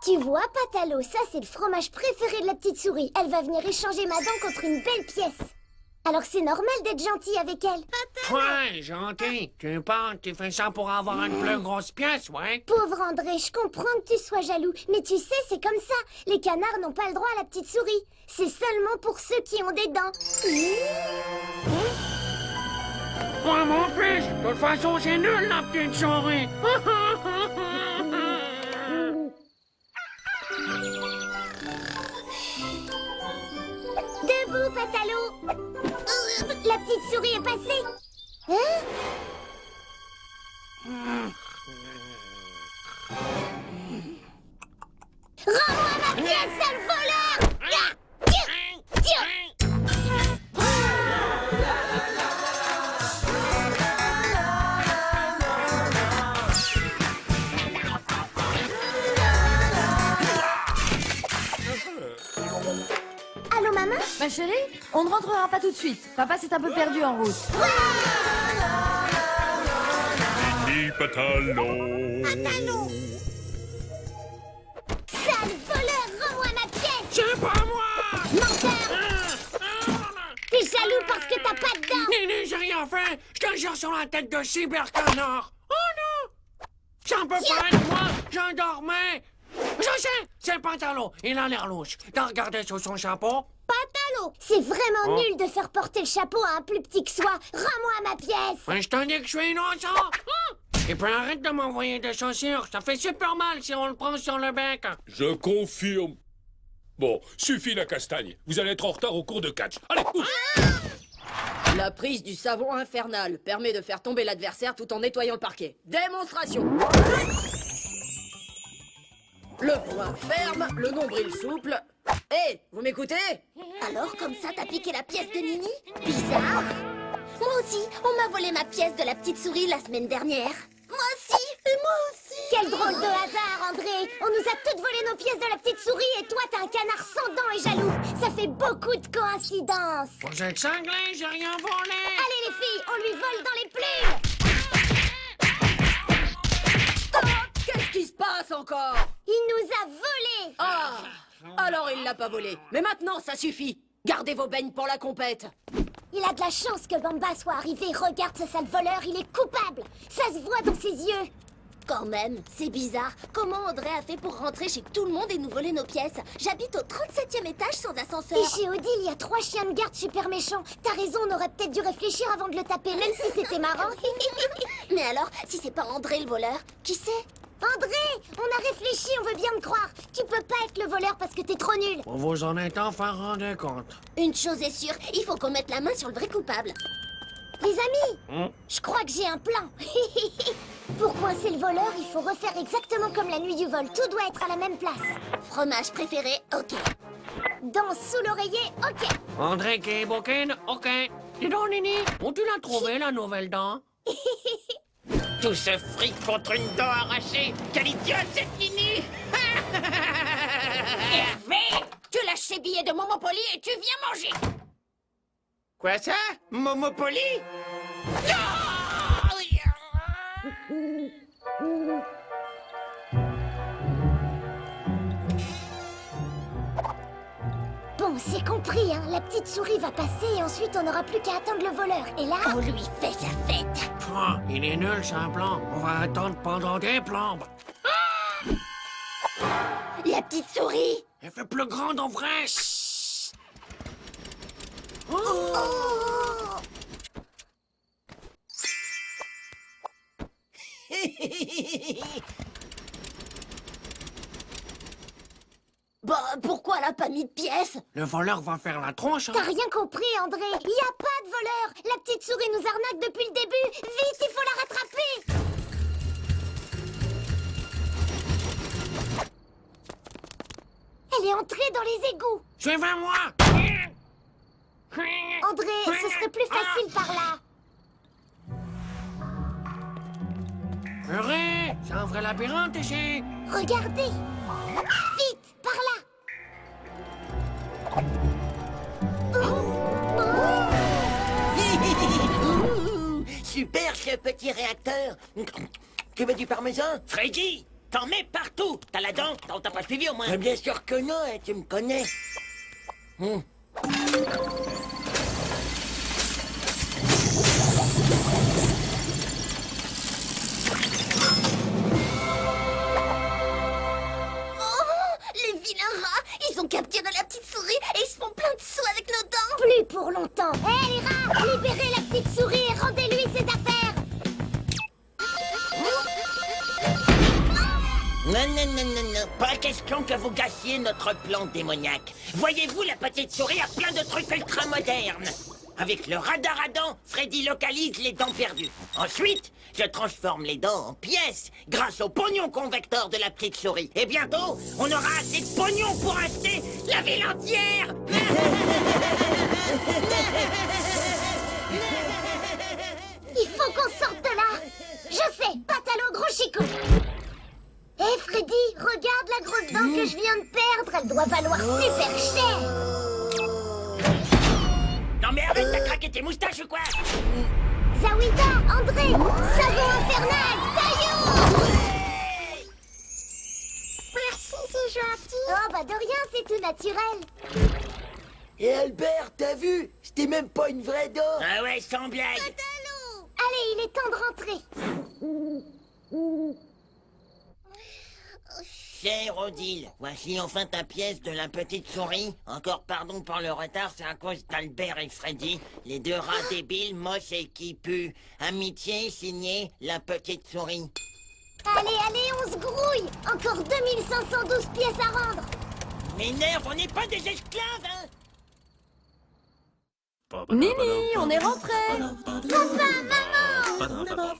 Tu vois, Patalo, ça c'est le fromage préféré de la petite souris. Elle va venir échanger ma dent contre une belle pièce. Alors c'est normal d'être gentil avec elle. Ouais, gentil. Tu penses que tu fais ça pour avoir une plus grosse pièce, ouais? Pauvre André, je comprends que tu sois jaloux. Mais tu sais, c'est comme ça. Les canards n'ont pas le droit à la petite souris. C'est seulement pour ceux qui ont des dents. Ouais, mon fils, de toute façon, c'est nul, la petite souris. Debout, Patalo. La petite souris est passée. Hein? Rends-moi ma pièce, sale voleur! Allô, maman? Ma chérie, on ne rentrera pas tout de suite. Papa s'est un peu perdu en route. Mini Patalo. Sale voleur, rends-moi ma pièce! C'est pas moi! Menteur! T'es jaloux parce que t'as pas de dents! Nini, j'ai rien fait! Je te jure sur la tête de cybercanard! Oh non! Ça peut pas être moi! J'endormais! Je sais! C'est Patalo! Il a l'air louche. T'as regardé sous son chapeau? Patalo! C'est vraiment nul de faire porter le chapeau à un plus petit que soi! Rends-moi ma pièce! Mais je te dis que je suis innocent! Et puis arrête de m'envoyer des chaussures! Ça fait super mal si on le prend sur le bec! Je confirme. Bon, suffit la castagne. Vous allez être en retard au cours de catch. Allez, ouf. La prise du savon infernal permet de faire tomber l'adversaire tout en nettoyant le parquet. Démonstration. Le poing ferme, le nombril souple. Hé, vous m'écoutez? Alors, comme ça, t'as piqué la pièce de Nini? Bizarre! Moi aussi, on m'a volé ma pièce de la petite souris la semaine dernière. Moi aussi! Et moi aussi! Quel drôle de hasard, André! On nous a toutes volé nos pièces de la petite souris et toi, t'es un canard sans dents et jaloux! Ça fait beaucoup de coïncidences! Vous êtes cinglés, j'ai rien volé! Allez, les filles, on lui vole dans les plumes! Stop! Qu'est-ce qui se passe encore? Il nous a volés! Ah! Alors il l'a pas volé. Mais maintenant, ça suffit. Gardez vos beignes pour la compète. Il a de la chance que Bamba soit arrivé. Regarde ce sale voleur, il est coupable! Ça se voit dans ses yeux! Quand même, c'est bizarre. Comment Audrey a fait pour rentrer chez tout le monde et nous voler nos pièces? J'habite au 37e étage sans ascenseur. Et chez Odile, il y a 3 chiens de garde super méchants. T'as raison, on aurait peut-être dû réfléchir avant de le taper, même si c'était marrant. Mais alors, si c'est pas André le voleur, qui c'est? André! On a réfléchi, on veut bien te croire. Tu peux pas être le voleur parce que t'es trop nul. Vous vous en êtes enfin rendu compte. Une chose est sûre, il faut qu'on mette la main sur le vrai coupable. Les amis, je crois que j'ai un plan. Pour coincer le voleur, il faut refaire exactement comme la nuit du vol. Tout doit être à la même place. Fromage préféré, ok. Dents sous l'oreiller, ok. André qui est bouquine, ok. Dis donc, Nini, où tu l'as trouvé, la nouvelle dent? Tout ce fric contre une dent arrachée. Quelle idiote, cette Nini! Hervé, tu lâches ces billets de Momopoly et tu viens manger. Quoi ça? Momopoly? Bon, c'est compris, hein. La petite souris va passer et ensuite on n'aura plus qu'à attendre le voleur. Et là, on lui fait sa fête. Ah, il est nul, ce plan. On va attendre pendant des plombes. La petite souris. Elle fait plus grande en vrai. Oh. Bah, pourquoi elle a pas mis de pièces? Le voleur va faire la tronche, hein? T'as rien compris, André. Y a pas de voleur. La petite souris nous arnaque depuis le début. Vite, il faut la rattraper. Elle est entrée dans les égouts. Suivez-moi! André, ce serait plus facile par là. Purée, c'est un vrai labyrinthe ici. Regardez. Vite, par là. Super, chef le petit réacteur. Tu veux du parmesan? Freddy, t'en mets partout. T'as la dent, t'as pas suivi au moins. Bien sûr que non, hein, tu me connais. Les vilains rats, ils ont capturé la petite souris et ils se font plein de sous avec nos dents. Plus pour longtemps. Hé les rats, libérez la petite souris et rendez-lui ses affaires. Non, non, non, non, non. Pas question que vous gâchiez notre plan démoniaque. Voyez-vous, la petite souris a plein de trucs ultra modernes. Avec le radar à dents, Freddy localise les dents perdues. Ensuite, je transforme les dents en pièces grâce au pognon convecteur de la petite souris. Et bientôt, on aura assez de pognon pour acheter la ville entière. Il faut qu'on sorte de là. Je sais, Patalo gros chicot. Hé Freddy, regarde la grosse dent que je viens de perdre. Elle doit valoir super cher. Non mais arrête, t'as craqué tes moustaches ou quoi? Zawida, André, sabot infernal, taillot. Merci, c'est gentil. Oh bah de rien, c'est tout naturel. Et Albert, t'as vu? C'était même pas une vraie dent. Ah ouais, sans blague. Allez, il est temps de rentrer. Cher Odile, voici enfin ta pièce de la petite souris. Encore pardon pour le retard, c'est à cause d'Albert et Freddy, les deux rats débiles, moches et qui puent. Amitié signé la petite souris. Allez, allez, on se grouille. Encore 2512 pièces à rendre. M'énerve, on n'est pas des esclaves, hein? Mimi, on est rentré. Papa, maman.